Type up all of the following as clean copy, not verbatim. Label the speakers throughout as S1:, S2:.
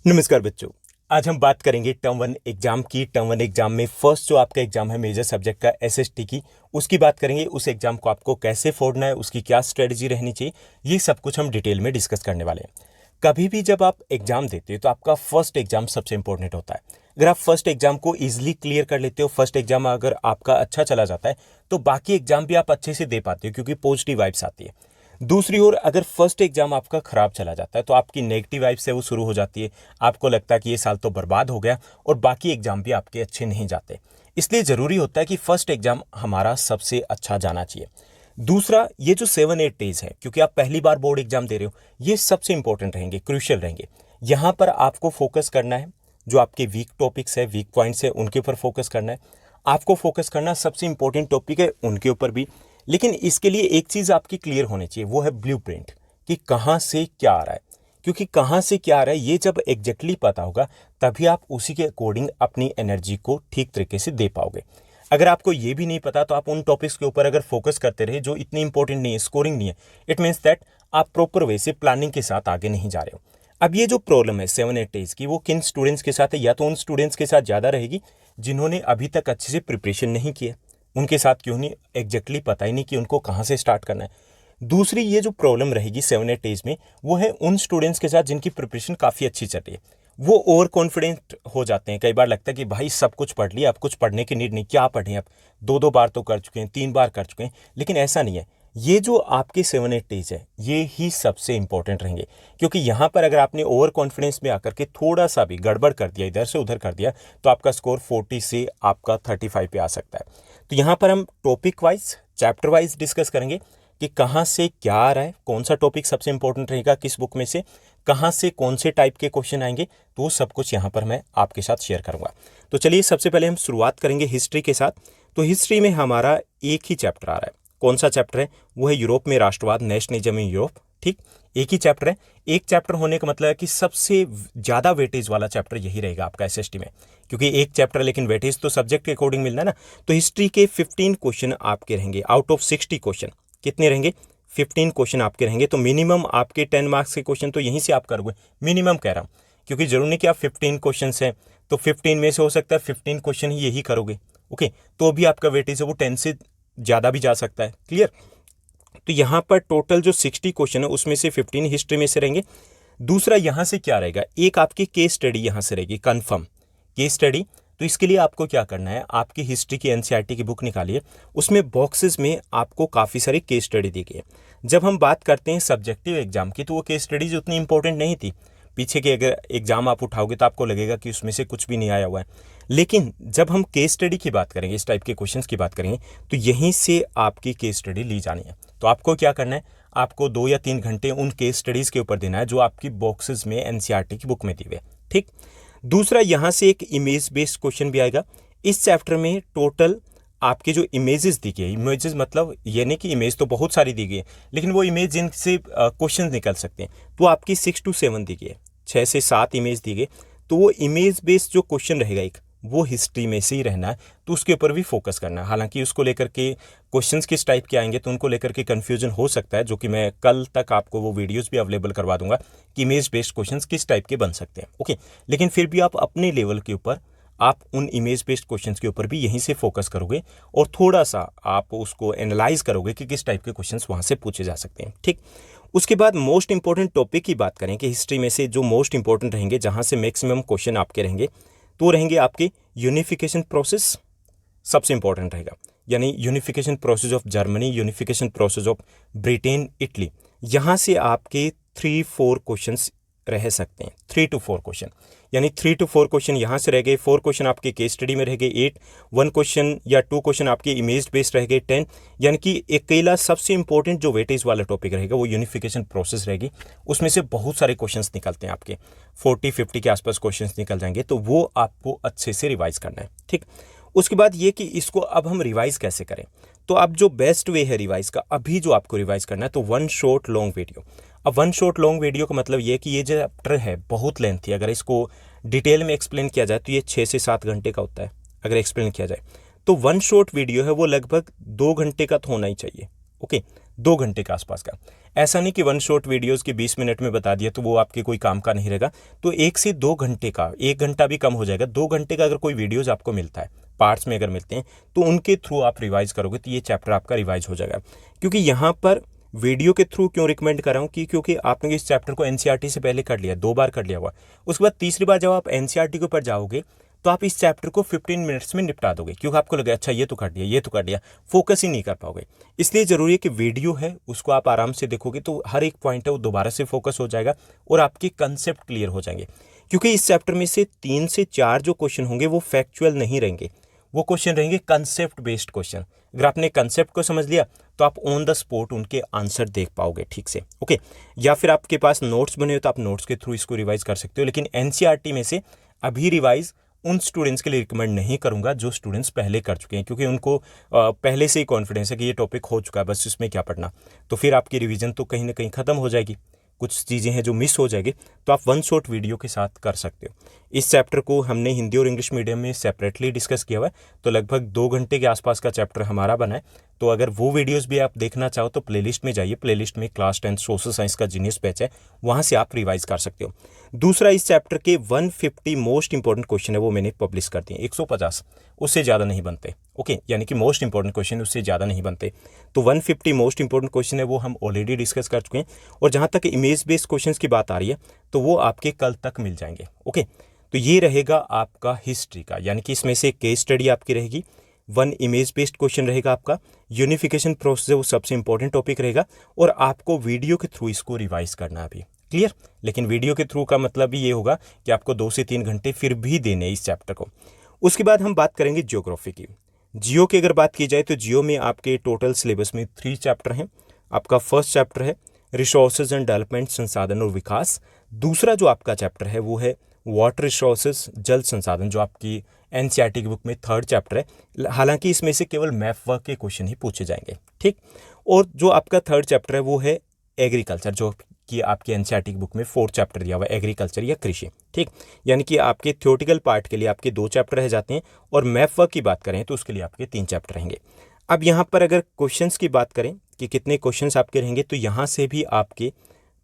S1: नमस्कार बच्चों। आज हम बात करेंगे टर्म वन एग्जाम की। टर्म वन एग्जाम में फर्स्ट जो आपका एग्जाम है मेजर सब्जेक्ट का एसएसटी की, उसकी बात करेंगे। उस एग्जाम को आपको कैसे फोड़ना है, उसकी क्या स्ट्रेटजी रहनी चाहिए, ये सब कुछ हम डिटेल में डिस्कस करने वाले हैं। कभी भी जब आप एग्जाम देते हो तो आपका फर्स्ट एग्जाम सबसे इंपॉर्टेंट होता है। अगर आप फर्स्ट एग्जाम को ईजिली क्लियर कर लेते हो, फर्स्ट एग्जाम अगर आपका अच्छा चला जाता है तो बाकी एग्जाम भी आप अच्छे से दे पाते हो, क्योंकि पॉजिटिव वाइब्स आती है। दूसरी ओर अगर फर्स्ट एग्जाम आपका खराब चला जाता है तो आपकी नेगेटिव वाइब से वो शुरू हो जाती है। आपको लगता है कि ये साल तो बर्बाद हो गया और बाकी एग्जाम भी आपके अच्छे नहीं जाते। इसलिए जरूरी होता है कि फर्स्ट एग्जाम हमारा सबसे अच्छा जाना चाहिए। दूसरा, ये जो 7-8 डेज है, क्योंकि आप पहली बार बोर्ड एग्जाम दे रहे हो, ये सबसे इंपॉर्टेंट रहेंगे, क्रूशियल रहेंगे। यहाँ पर आपको फोकस करना है, जो आपके वीक टॉपिक्स है, वीक पॉइंट्स है, उनके ऊपर फोकस करना है। आपको फोकस करना सबसे इंपॉर्टेंट टॉपिक है उनके ऊपर भी। लेकिन इसके लिए एक चीज आपकी क्लियर होनी चाहिए, वो है ब्लूप्रिंट, कि कहां से क्या आ रहा है। क्योंकि कहां से क्या आ रहा है ये जब एग्जैक्टली पता होगा, तभी आप उसी के अकॉर्डिंग अपनी एनर्जी को ठीक तरीके से दे पाओगे। अगर आपको ये भी नहीं पता तो आप उन टॉपिक्स के ऊपर अगर फोकस करते रहे जो इतनी इंपॉर्टेंट नहीं है, स्कोरिंग नहीं है, इट मीन्स दैट आप प्रॉपर वे से प्लानिंग के साथ आगे नहीं जा रहे हो। अब ये जो प्रॉब्लम है 7-8 डेज की, वो किन स्टूडेंट्स के साथ है? या तो उन स्टूडेंट्स के साथ ज़्यादा रहेगी जिन्होंने अभी तक अच्छे से प्रिपरेशन नहीं किया, उनके साथ क्यों नहीं, एग्जैक्टली पता ही नहीं कि उनको कहाँ से स्टार्ट करना है। दूसरी ये जो प्रॉब्लम रहेगी 7-8 डेज में, वो है उन स्टूडेंट्स के साथ जिनकी प्रिपरेशन काफ़ी अच्छी चल रही है। वो ओवर कॉन्फिडेंट हो जाते हैं। कई बार लगता है कि भाई सब कुछ पढ़ लिया, अब कुछ पढ़ने की नीड नहीं, क्या पढ़ें अब, 2-2 बार तो कर चुके हैं, 3 बार कर चुके हैं। लेकिन ऐसा नहीं है। ये जो आपके 7-8 डेज है, ये ही सबसे इंपॉर्टेंट रहेंगे। क्योंकि यहाँ पर अगर आपने ओवर कॉन्फिडेंस में आकर के थोड़ा सा भी गड़बड़ कर दिया, इधर से उधर कर दिया, तो आपका स्कोर 40 से आपका 35 पे आ सकता है। तो यहाँ पर हम topic wise, chapter wise discuss करेंगे कि कहाँ से क्या आ रहा है, कौन सा टॉपिक सबसे इंपॉर्टेंट रहेगा, किस बुक में से कहाँ से कौन से टाइप के क्वेश्चन आएंगे, तो सब कुछ यहाँ पर मैं आपके साथ शेयर करूंगा। तो चलिए सबसे पहले हम शुरुआत करेंगे हिस्ट्री के साथ। तो हिस्ट्री में हमारा एक ही चैप्टर आ रहा है। कौन सा चैप्टर है? वो है यूरोप में राष्ट्रवाद, नेशनलिज्म इन यूरोप। ठीक, एक ही चैप्टर है। एक चैप्टर होने का मतलब है कि सबसे ज्यादा वेटेज वाला चैप्टर यही रहेगा आपका एसएसटी में, क्योंकि एक चैप्टर, लेकिन वेटेज तो सब्जेक्ट के अकॉर्डिंग मिलना है ना। तो हिस्ट्री के 15 क्वेश्चन आपके रहेंगे आउट ऑफ 60 क्वेश्चन। कितने रहेंगे? 15 क्वेश्चन आपके रहेंगे। तो मिनिमम आपके 10 मार्क्स के क्वेश्चन तो यहीं से आप करोगे, मिनिमम कह रहा हूँ, क्योंकि जरूर नहीं कि आप 15 क्वेश्चन हैं तो 15 में से हो सकता है 15 क्वेश्चन ही यही करोगे। ओके, तो भी आपका वेटेज है वो 10 से ज़्यादा भी जा सकता है। क्लियर? तो यहाँ पर टोटल जो 60 क्वेश्चन है उसमें से 15 हिस्ट्री में से रहेंगे। दूसरा यहाँ से क्या रहेगा, एक आपकी केस स्टडी यहाँ से रहेगी, कंफर्म केस स्टडी। तो इसके लिए आपको क्या करना है, आपकी हिस्ट्री की एनसीईआरटी की बुक निकालिए, उसमें बॉक्सेस में आपको काफ़ी सारी केस स्टडी दी गई है। जब हम बात करते हैं सब्जेक्टिव एग्जाम की, तो वो केस स्टडीज उतनी इंपॉर्टेंट नहीं थी। पीछे के अगर एग्जाम आप उठाओगे तो आपको लगेगा कि उसमें से कुछ भी नहीं आया हुआ है। लेकिन जब हम केस स्टडी की बात करेंगे, इस टाइप के क्वेश्चंस की बात करेंगे, तो यहीं से आपकी केस स्टडी ली जानी है। तो आपको क्या करना है, आपको 2 या 3 घंटे उन केस स्टडीज के ऊपर देना है जो आपकी बॉक्सेस में एनसीईआरटी की बुक में दी हुई है। ठीक, दूसरा यहाँ से एक इमेज बेस्ड क्वेश्चन भी आएगा। इस चैप्टर में टोटल आपके जो इमेजेस दी गई, इमेजेस मतलब ये नहीं कि इमेज तो बहुत सारी दी गई है, लेकिन वो इमेज जिनसे क्वेश्चन निकल सकते हैं, तो आपकी 6 to 7 दी गई है, 6 से 7 इमेज दी गई। तो वो इमेज बेस्ड जो क्वेश्चन रहेगा एक, वो हिस्ट्री में से ही रहना है, तो उसके ऊपर भी फोकस करना है। हालांकि उसको लेकर के क्वेश्चंस किस टाइप के आएंगे तो उनको लेकर के कन्फ्यूजन हो सकता है, जो कि मैं कल तक आपको वो वीडियोस भी अवेलेबल करवा दूंगा कि इमेज बेस्ड क्वेश्चंस किस टाइप के बन सकते हैं। ओके, लेकिन फिर भी आप अपने लेवल के ऊपर आप उन इमेज बेस्ड क्वेश्चंस के ऊपर भी यहीं से फोकस करोगे और थोड़ा सा आप उसको एनालाइज करोगे कि किस टाइप के क्वेश्चंस वहां से पूछे जा सकते हैं। ठीक, उसके बाद मोस्ट इंपॉर्टेंट टॉपिक की बात करें कि हिस्ट्री में से जो मोस्ट इंपॉर्टेंट रहेंगे, जहां से मैक्सिमम क्वेश्चन आपके रहेंगे, तो रहेंगे आपके यूनिफिकेशन प्रोसेस, सबसे इंपॉर्टेंट रहेगा। यानी unification process of Germany, unification process of Britain, Italy. यहां से आपके 3-4 क्वेश्चंस रह सकते हैं, 3 to 4 क्वेश्चन। यानी 3 to 4 क्वेश्चन यहाँ से रह गए, 4 क्वेश्चन आपके केस स्टडी में रह गए 8, 1 क्वेश्चन या 2 क्वेश्चन आपके इमेज बेस्ड रह गए 10। यानी कि अकेला सबसे इंपॉर्टेंट जो वेटेज वाला टॉपिक रहेगा वो यूनिफिकेशन प्रोसेस रहेगी। उसमें से बहुत सारे क्वेश्चंस निकलते हैं, आपके 40-50 के आसपास क्वेश्चंस निकल जाएंगे, तो वो आपको अच्छे से रिवाइज करना है। ठीक, उसके बाद ये कि इसको अब हम रिवाइज कैसे करें, तो अब जो बेस्ट वे है रिवाइज का, अभी जो आपको रिवाइज करना है, तो 1 शॉर्ट लॉन्ग वीडियो। अब 1 शॉर्ट लॉन्ग वीडियो का मतलब ये कि ये जो चैप्टर है बहुत लेंथी, अगर इसको डिटेल में एक्सप्लेन किया जाए तो ये 6 से 7 घंटे का होता है अगर एक्सप्लेन किया जाए। तो 1 शॉर्ट वीडियो है वो लगभग 2 घंटे का तो होना ही चाहिए। ओके, 2 घंटे के आसपास का। ऐसा नहीं कि वन शॉट वीडियोस की 20 मिनट में बता दिया तो वो आपके कोई काम का नहीं रहेगा। तो 1 से 2 घंटे का, 1 घंटा भी कम हो जाएगा, 2 घंटे का अगर कोई वीडियोस आपको मिलता है, पार्ट्स में अगर मिलते हैं, तो उनके थ्रू आप रिवाइज करोगे तो ये चैप्टर आपका रिवाइज हो जाएगा। क्योंकि यहाँ पर वीडियो के थ्रू क्यों रिकमेंड कर रहा हूँ कि क्योंकि आपने इस चैप्टर को एनसीईआरटी से पहले कर लिया, 2 बार कर लिया हुआ, उसके बाद तीसरी बार जब आप एनसीईआरटी के ऊपर जाओगे तो आप इस चैप्टर को 15 मिनट्स में निपटा दोगे, क्योंकि आपको लगे अच्छा ये तो कर दिया, ये तो कर दिया, फोकस ही नहीं कर पाओगे। इसलिए ज़रूरी है कि वीडियो है उसको आप आराम से देखोगे तो हर एक पॉइंट है वो दोबारा से फोकस हो जाएगा और आपके कंसेप्ट क्लियर हो जाएंगे। क्योंकि इस चैप्टर में से 3 से 4 जो क्वेश्चन होंगे वो फैक्चुअल नहीं रहेंगे, वो क्वेश्चन रहेंगे कंसेप्ट बेस्ड क्वेश्चन। अगर आपने कंसेप्ट को समझ लिया तो आप ऑन द स्पॉट उनके आंसर देख पाओगे ठीक से, ओके। या फिर आपके पास नोट्स बने हो तो आप नोट्स के थ्रू इसको रिवाइज कर सकते हो। लेकिन एनसीईआरटी में से अभी रिवाइज उन स्टूडेंट्स के लिए रिकमेंड नहीं करूंगा जो स्टूडेंट्स पहले कर चुके हैं, क्योंकि उनको पहले से ही कॉन्फिडेंस है कि ये टॉपिक हो चुका है, बस इसमें क्या पढ़ना। तो फिर आपकी रिवीजन तो कहीं ना कहीं ख़त्म हो जाएगी, कुछ चीज़ें हैं जो मिस हो जाएगी। तो आप वन शॉट वीडियो के साथ कर सकते हो। इस चैप्टर को हमने हिंदी और इंग्लिश मीडियम में सेपरेटली डिस्कस किया हुआ है, तो लगभग 2 घंटे के आसपास का चैप्टर हमारा बना है। तो अगर वो वीडियोस भी आप देखना चाहो तो प्लेलिस्ट में जाइए, प्लेलिस्ट में क्लास 10 सोशल साइंस का जीनियस बैच है, वहाँ से आप रिवाइज कर सकते हो। दूसरा, इस चैप्टर के 150 मोस्ट इंपॉर्टेंट क्वेश्चन है वो मैंने पब्लिश कर दिए, 150, उससे ज़्यादा नहीं बनते, ओके। यानी कि मोस्ट इंपॉर्टेंट क्वेश्चन उससे ज़्यादा नहीं बनते। तो 150 मोस्ट इंपॉर्टेंट क्वेश्चन है वो हम ऑलरेडी डिस्कस कर चुके हैं। और जहाँ तक इमेज बेस्ड क्वेश्चन की बात आ रही है तो वो आपके कल तक मिल जाएंगे, ओके। तो ये रहेगा आपका हिस्ट्री का, यानी कि इसमें से केस स्टडी आपकी रहेगी, 1 इमेज बेस्ड क्वेश्चन रहेगा आपका, यूनिफिकेशन प्रोसेस है वो सबसे इंपॉर्टेंट टॉपिक रहेगा, और आपको वीडियो के थ्रू इसको रिवाइज करना है अभी, क्लियर। लेकिन वीडियो के थ्रू का मतलब भी ये होगा कि आपको 2 से 3 घंटे फिर भी देने इस चैप्टर को। उसके बाद हम बात करेंगे ज्योग्राफी की। जियो की अगर बात की जाए तो जियो में आपके टोटल सिलेबस में 3 चैप्टर हैं। आपका फर्स्ट चैप्टर है रिसोर्सेज एंड डेवलपमेंट, संसाधन और विकास। दूसरा जो आपका चैप्टर है वो है वाटर रिसोर्सेज, जल संसाधन, जो आपकी एनसीईआरटी की बुक में 3rd चैप्टर है। हालांकि इसमें से केवल मैप वर्क के क्वेश्चन ही पूछे जाएंगे, ठीक। और जो आपका 3rd चैप्टर है वो है एग्रीकल्चर, जो कि आपकी एनसीईआरटी की बुक में 4th चैप्टर दिया हुआ है, एग्रीकल्चर या कृषि, ठीक। यानी कि आपके थ्योरेटिकल पार्ट के लिए आपके 2 चैप्टर रह जाते हैं, और मैप वर्क की बात करें तो उसके लिए आपके 3 चैप्टर रहेंगे। अब यहाँ पर अगर क्वेश्चंस की बात करें कि कितने क्वेश्चंस आपके रहेंगे, तो यहाँ से भी आपके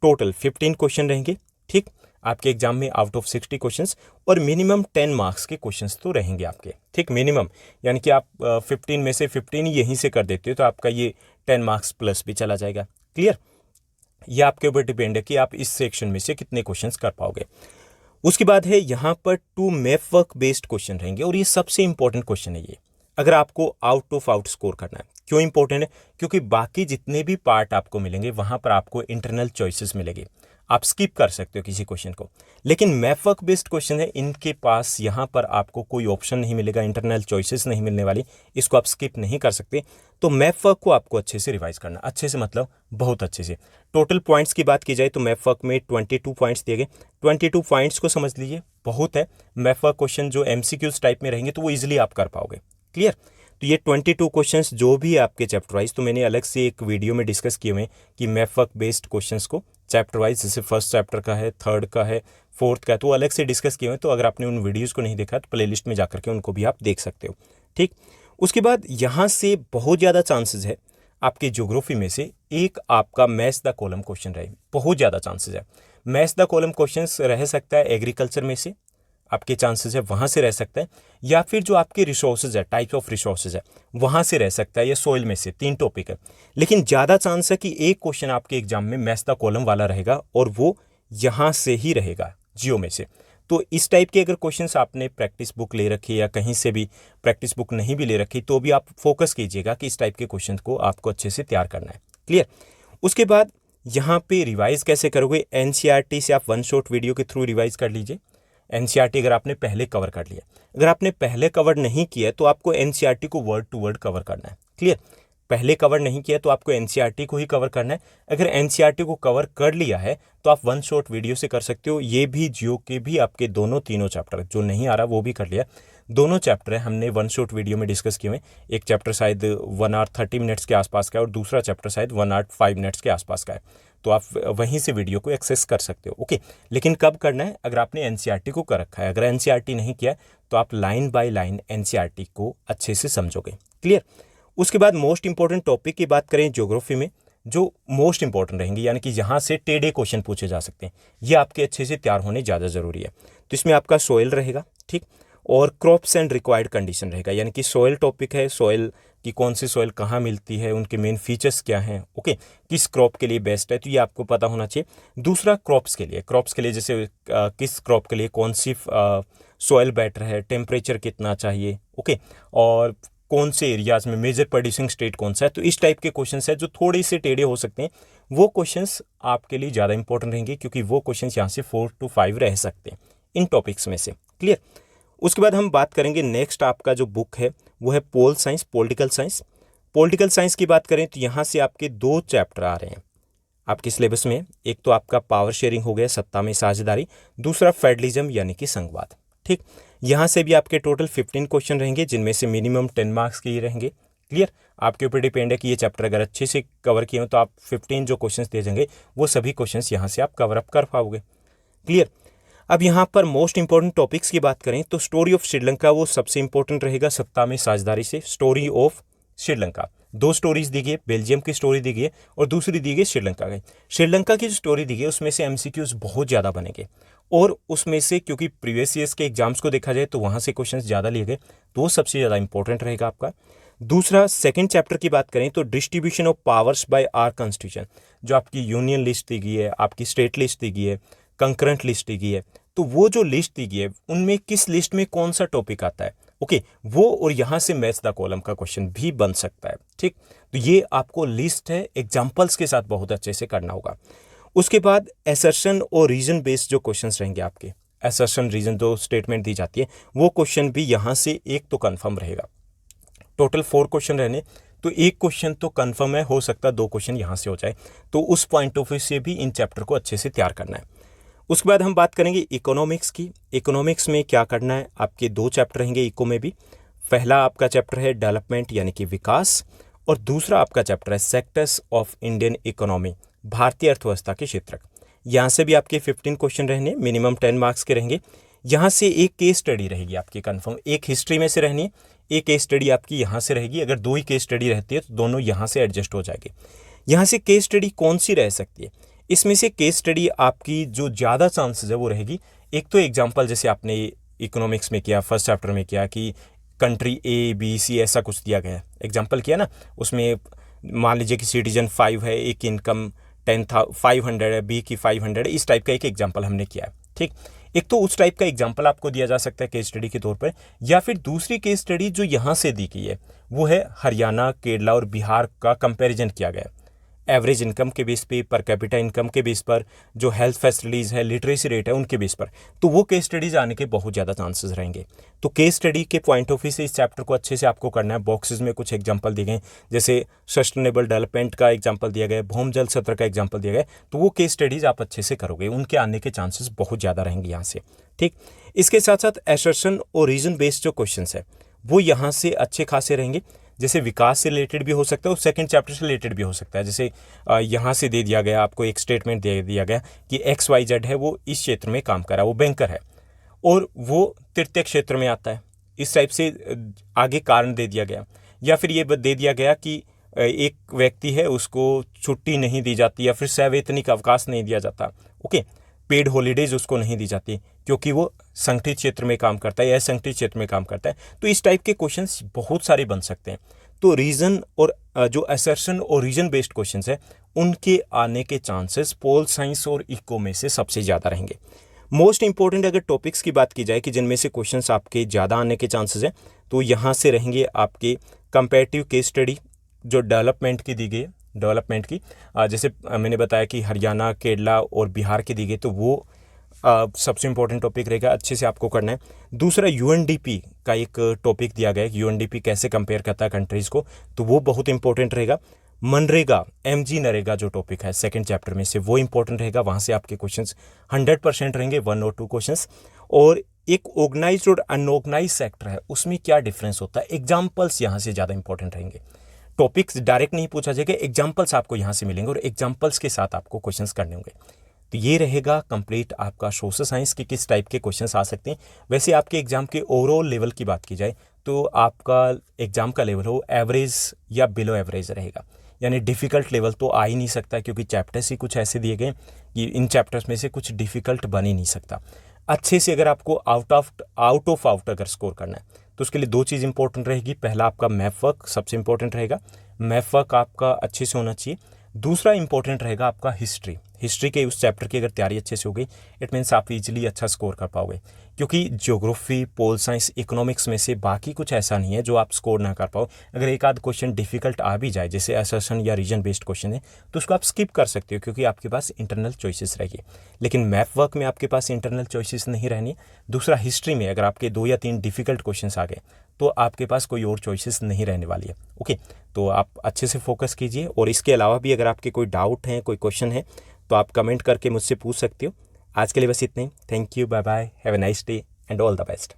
S1: टोटल 15 क्वेश्चन रहेंगे, ठीक। आपके एग्जाम में आउट ऑफ 60 क्वेश्चंस, और मिनिमम 10 मार्क्स के क्वेश्चंस तो रहेंगे आपके, ठीक, मिनिमम। यानी कि आप 15 में से 15 ही यहीं से कर देते हो तो आपका ये 10 मार्क्स प्लस भी चला जाएगा, क्लियर। ये आपके ऊपर डिपेंड है कि आप इस सेक्शन में से कितने क्वेश्चंस कर पाओगे। उसके बाद है यहाँ पर 2 मैप वर्क बेस्ड क्वेश्चन रहेंगे, और ये सबसे इंपॉर्टेंट क्वेश्चन है ये, अगर आपको आउट ऑफ आउट स्कोर करना है। क्यों इंपॉर्टेंट है? क्योंकि बाकी जितने भी पार्ट आपको मिलेंगे वहाँ पर आपको इंटरनल चॉइसेस मिलेंगे, आप स्किप कर सकते हो किसी क्वेश्चन को। लेकिन मैप वर्क बेस्ड क्वेश्चन है, इनके पास यहाँ पर आपको कोई ऑप्शन नहीं मिलेगा, इंटरनल चॉइसेस नहीं मिलने वाली, इसको आप स्किप नहीं कर सकते। तो मैप वर्क को आपको अच्छे से रिवाइज करना, अच्छे से मतलब बहुत अच्छे से। टोटल पॉइंट्स की बात की जाए तो मैप वर्क में 22 पॉइंट्स दिए गए, 22 पॉइंट्स को समझ लीजिए, बहुत है। मैप वर्क क्वेश्चन जो एमसीक्यूज टाइप में रहेंगे तो वो ईजिली आप कर पाओगे, क्लियर। तो ये 22 क्वेश्चंस जो भी आपके चैप्टर वाइज, तो मैंने अलग से एक वीडियो में डिस्कस किए हुए हैं कि मैप वर्क बेस्ड क्वेश्चंस को चैप्टर वाइज, जैसे फर्स्ट चैप्टर का है, 3rd का है, 4th का है, तो अलग से डिस्कस किए हुए हैं। तो अगर आपने उन वीडियोज़ को नहीं देखा तो प्लेलिस्ट में जाकर के उनको भी आप देख सकते हो, ठीक। उसके बाद यहाँ से बहुत ज़्यादा चांसेस है आपके ज्योग्राफी में से एक आपका मैच द कॉलम क्वेश्चन रहे, बहुत ज़्यादा चांसेस है। मैच द कॉलम क्वेश्चन रह सकता है एग्रीकल्चर में से, आपके चांसेस है वहाँ से रह सकता है, या फिर जो आपके रिसोर्सेज है, टाइप्स ऑफ रिसोर्सेज है, वहाँ से रह सकता है, या सोइल में से। 3 टॉपिक है, लेकिन ज़्यादा चांस है कि एक क्वेश्चन आपके एग्जाम में मैच द कॉलम वाला रहेगा, और वो यहाँ से ही रहेगा, जियो में से। तो इस टाइप के अगर क्वेश्चंस आपने प्रैक्टिस बुक ले रखी या कहीं से भी प्रैक्टिस बुक नहीं भी ले रखी, तो भी आप फोकस कीजिएगा कि इस टाइप के क्वेश्चन को आपको अच्छे से तैयार करना है, क्लियर। उसके बाद यहाँ पे रिवाइज कैसे करोगे? एनसीईआरटी से आप वन शॉट वीडियो के थ्रू रिवाइज कर लीजिए। एनसीईआरटी अगर आपने पहले कवर कर लिया, अगर आपने पहले कवर नहीं किया तो आपको एनसीईआरटी को वर्ड टू वर्ड कवर करना है, क्लियर। पहले कवर नहीं किया तो आपको एनसीईआरटी को ही कवर करना है। अगर एनसीईआरटी को कवर कर लिया है तो आप वन शॉट वीडियो से कर सकते हो। ये भी जियो के भी आपके तीनों चैप्टर, जो नहीं आ रहा वो भी कर लिया, दोनों चैप्टर है हमने वन शॉट वीडियो में डिस्कस किए हुए। एक चैप्टर शायद 1 आवर 30 मिनट्स के आसपास का है, और दूसरा चैप्टर शायद 1 आवर 5 मिनट्स के आसपास का है। तो आप वहीं से वीडियो को एक्सेस कर सकते हो, ओके। लेकिन कब करना है? अगर आपने एनसीईआरटी को कर रखा है। अगर एनसीईआरटी नहीं किया तो आप लाइन बाय लाइन एनसीईआरटी को अच्छे से समझोगे, क्लियर। उसके बाद मोस्ट इंपॉर्टेंट टॉपिक की बात करें ज्योग्राफी में, जो मोस्ट इंपॉर्टेंट रहेंगे, यानी कि यहाँ से टेढ़े क्वेश्चन पूछे जा सकते हैं, ये आपके अच्छे से तैयार होने ज़्यादा ज़रूरी है। तो इसमें आपका सोयल रहेगा, ठीक, और क्रॉप्स एंड रिक्वायर्ड कंडीशन रहेगा, यानी कि सोयल टॉपिक है, सोयल कि कौन सी सोयल कहाँ मिलती है, उनके मेन फीचर्स क्या हैं, ओके, किस क्रॉप के लिए बेस्ट है, तो ये आपको पता होना चाहिए। दूसरा क्रॉप्स के लिए जैसे किस क्रॉप के लिए कौन सी सोयल बेटर है, टेम्परेचर कितना चाहिए, ओके, और कौन से एरियाज में मेजर प्रोड्यूसिंग स्टेट कौन सा है। तो इस टाइप के क्वेश्चंस है जो थोड़े से टेढ़े हो सकते हैं, वो क्वेश्चंस आपके लिए ज़्यादा इंपॉर्टेंट रहेंगे, क्योंकि वो क्वेश्चंस यहाँ से 4 to 5 रह सकते हैं इन टॉपिक्स में से। क्लियर। उसके बाद हम बात करेंगे नेक्स्ट आपका जो बुक है वो है pol science, political science. Political science की बात करें तो यहाँ से आपके 2 चैप्टर आ रहे हैं आपके सिलेबस में। एक तो आपका पावर शेयरिंग हो गया, सत्ता में साझेदारी, दूसरा फेडरलिज्म यानी कि संघवाद, ठीक। यहाँ से भी आपके टोटल 15 क्वेश्चन रहेंगे, जिनमें से मिनिमम 10 मार्क्स के ही रहेंगे। क्लियर। आपके ऊपर डिपेंड है कि ये चैप्टर अगर अच्छे से कवर किए हो तो आप 15 जो क्वेश्चन दे देंगे वो सभी क्वेश्चन यहाँ से आप कवर अप कर पाओगे। क्लियर। अब यहाँ पर मोस्ट इंपॉर्टेंट टॉपिक्स की बात करें तो स्टोरी ऑफ श्रीलंका वो सबसे इंपॉर्टेंट रहेगा, सत्ता में साझेदारी से। स्टोरी ऑफ श्रीलंका 2 स्टोरीज दी गई, बेल्जियम की स्टोरी दी गई और दूसरी दी गई श्रीलंका की। श्रीलंका की जो स्टोरी दी गई उसमें से एमसीक्यूज बहुत ज़्यादा बनेंगे, और उसमें से क्योंकि प्रीवियस ईयर्स के एग्जाम्स को देखा जाए तो वहाँ से क्वेश्चन ज़्यादा लिए गए, तो वो सबसे ज़्यादा इंपॉर्टेंट रहेगा आपका। दूसरा सेकंड चैप्टर की बात करें तो distribution of powers by our constitution, जो आपकी यूनियन लिस्ट दी गई है, आपकी स्टेट लिस्ट दी गई है, कंकरेंट लिस्ट दी गई है, तो वो जो लिस्ट दी गई है उनमें किस लिस्ट में कौन सा टॉपिक आता है, ओके, वो, और यहाँ से मैच द कॉलम का क्वेश्चन भी बन सकता है, ठीक। तो ये आपको लिस्ट है, एग्जाम्पल्स के साथ बहुत अच्छे से करना होगा। उसके बाद असर्शन और रीजन बेस्ड जो क्वेश्चंस रहेंगे आपके, असर्शन रीजन जो स्टेटमेंट दी जाती है वो क्वेश्चन भी यहाँ से एक तो कन्फर्म रहेगा। टोटल 4 क्वेश्चन रहने, तो एक क्वेश्चन तो कन्फर्म है, हो सकता है 2 क्वेश्चन यहाँ से हो जाए, तो उस पॉइंट ऑफ व्यू से भी इन चैप्टर को अच्छे से तैयार करना है। उसके बाद हम बात करेंगे इकोनॉमिक्स की। इकोनॉमिक्स में क्या करना है, आपके 2 चैप्टर रहेंगे इको में भी। पहला आपका चैप्टर है डेवलपमेंट यानी कि विकास, और दूसरा आपका चैप्टर है सेक्टर्स ऑफ इंडियन इकोनॉमी, भारतीय अर्थव्यवस्था के क्षेत्र। यहाँ से भी आपके 15 क्वेश्चन रहने, मिनिमम 10 मार्क्स के रहेंगे। यहाँ से एक केस स्टडी रहेगी आपकी कन्फर्म, एक हिस्ट्री में से रहनी है, एक केस स्टडी आपकी यहाँ से रहेगी। अगर 2 ही केस स्टडी रहती है तो दोनों यहाँ से एडजस्ट हो जाएगी। यहाँ से केस स्टडी कौन सी रह सकती है, इसमें से केस स्टडी आपकी जो ज़्यादा चांसेस है वो रहेगी, एक तो एग्जांपल जैसे आपने इकोनॉमिक्स में किया, फर्स्ट चैप्टर में किया कि कंट्री ए बी सी ऐसा कुछ दिया गया है, एग्जांपल किया ना, उसमें मान लीजिए कि सिटीजन 5 है, एक इनकम 500 है, बी की 500 है, इस टाइप का एक एग्जाम्पल हमने किया है, ठीक। एक तो उस टाइप का एग्जाम्पल आपको दिया जा सकता है केस स्टडी के तौर पर, या फिर दूसरी केस स्टडी जो यहाँ से दी गई है वो है हरियाणा, केरला और बिहार का कंपैरिजन किया गया है, एवरेज इनकम के बेस पे, पर कैपिटा इनकम के बेस पर, जो हेल्थ फैसिलिटीज़ है, लिटरेसी रेट है, उनके बेस पर, तो वो केस स्टडीज़ आने के बहुत ज़्यादा चांसेस रहेंगे। तो केस स्टडी के पॉइंट ऑफ व्यू से इस चैप्टर को अच्छे से आपको करना है। बॉक्सेस में कुछ एग्जांपल दिए गए, जैसे सस्टेनेबल डेवलपमेंट का एग्जांपल दिया गया है, भूम जल सत्र का एग्जांपल दिया गया है, तो वो केस स्टडीज़ आप अच्छे से करोगे, उनके आने के चांसेस बहुत ज़्यादा रहेंगे यहाँ से, ठीक। इसके साथ साथ एसर्शन और रीजन बेस्ड जो क्वेश्चन है वो यहाँ से अच्छे खासे रहेंगे, जैसे विकास से रिलेटेड भी हो सकता है और सेकंड चैप्टर से रिलेटेड भी हो सकता है। जैसे यहाँ से दे दिया गया आपको एक स्टेटमेंट दे दिया गया कि XYZ है, वो इस क्षेत्र में काम कर रहा है, वो बैंकर है और वो तृतीय क्षेत्र में आता है, इस टाइप से आगे कारण दे दिया गया। या फिर ये दे दिया गया कि एक व्यक्ति है, उसको छुट्टी नहीं दी जाती या फिर सवैतनिक अवकाश नहीं दिया जाता, ओके, पेड हॉलीडेज उसको नहीं दी जाती क्योंकि वो संगठित क्षेत्र में काम करता है या असंगठित क्षेत्र में काम करता है। तो इस टाइप के क्वेश्चंस बहुत सारे बन सकते हैं। तो रीजन और जो असर्शन और रीजन बेस्ड क्वेश्चंस है उनके आने के चांसेस पोल साइंस और इको में से सबसे ज़्यादा रहेंगे। मोस्ट इंपॉर्टेंट अगर टॉपिक्स की बात की जाए कि जिनमें से क्वेश्चंस आपके ज़्यादा आने के चांसेस हैं, तो यहाँ से रहेंगे आपके कंपैरेटिव केस स्टडी जो डेवलपमेंट की दी गई है, डेवलपमेंट की जैसे मैंने बताया कि हरियाणा, केरला और बिहार की दी गई, तो वो सबसे इंपॉर्टेंट टॉपिक रहेगा, अच्छे से आपको करना है। दूसरा UNDP का एक टॉपिक दिया गया है, UNDP कैसे कंपेयर करता है कंट्रीज़ को, तो वो बहुत इंपॉर्टेंट रहेगा। मनरेगा, MG नरेगा जो टॉपिक है सेकंड चैप्टर में से, वो इंपॉर्टेंट रहेगा, वहाँ से आपके क्वेश्चंस 100% रहेंगे, 1 और 2 क्वेश्चंस। और एक ऑर्गेनाइज्ड और अनऑर्गेनाइज्ड सेक्टर है, उसमें क्या डिफरेंस होता है, एग्जाम्पल्स यहाँ से ज़्यादा इंपॉर्टेंट रहेंगे। टॉपिक्स डायरेक्ट नहीं पूछा जाएगा, एग्जाम्पल्स आपको यहाँ से मिलेंगे और एग्जाम्पल्स के साथ आपको क्वेश्चंस करने होंगे। तो ये रहेगा कंप्लीट आपका सोशल साइंस के किस टाइप के क्वेश्चंस आ सकते हैं। वैसे आपके एग्जाम के ओवरऑल लेवल की बात की जाए तो आपका एग्जाम का लेवल हो एवरेज या बिलो एवरेज रहेगा, यानी डिफ़िकल्ट लेवल तो आ ही नहीं सकता, क्योंकि चैप्टर्स ही कुछ ऐसे दिए गए कि इन चैप्टर्स में से कुछ डिफ़िकल्ट बन ही नहीं सकता। अच्छे से अगर आपको आउट ऑफ आउट अगर स्कोर करना है तो उसके लिए दो चीज़ इंपॉर्टेंट रहेगी। पहला आपका मैथ वर्क सबसे इंपॉर्टेंट रहेगा, मैथ वर्क आपका अच्छे से होना चाहिए। दूसरा इंपॉर्टेंट रहेगा आपका हिस्ट्री के उस चैप्टर की अगर तैयारी अच्छे से हो गई, इट मीन्स आप इजीली अच्छा स्कोर कर पाओगे, क्योंकि ज्योग्राफी, पोल साइंस, इकोनॉमिक्स में से बाकी कुछ ऐसा नहीं है जो आप स्कोर ना कर पाओ। अगर एक आध क्वेश्चन डिफिकल्ट आ भी जाए, जैसे असर्शन या रीजन बेस्ड क्वेश्चन है, तो उसको आप स्किप कर सकते हो, क्योंकि आपके पास इंटरनल चॉइसेस रहेगी। लेकिन मैथ वर्क में आपके पास इंटरनल चॉइसेस नहीं रहनी। दूसरा, हिस्ट्री में अगर आपके 2 या 3 डिफिकल्ट क्वेश्चन आ गए तो आपके पास कोई और चॉइसेस नहीं रहने वाली है। ओके, तो आप अच्छे से फोकस कीजिए। और इसके अलावा भी अगर आपके कोई डाउट हैं, कोई क्वेश्चन है, तो आप कमेंट करके मुझसे पूछ सकते हो। आज के लिए बस इतना ही। Thank you, bye bye, have a nice day and all the best.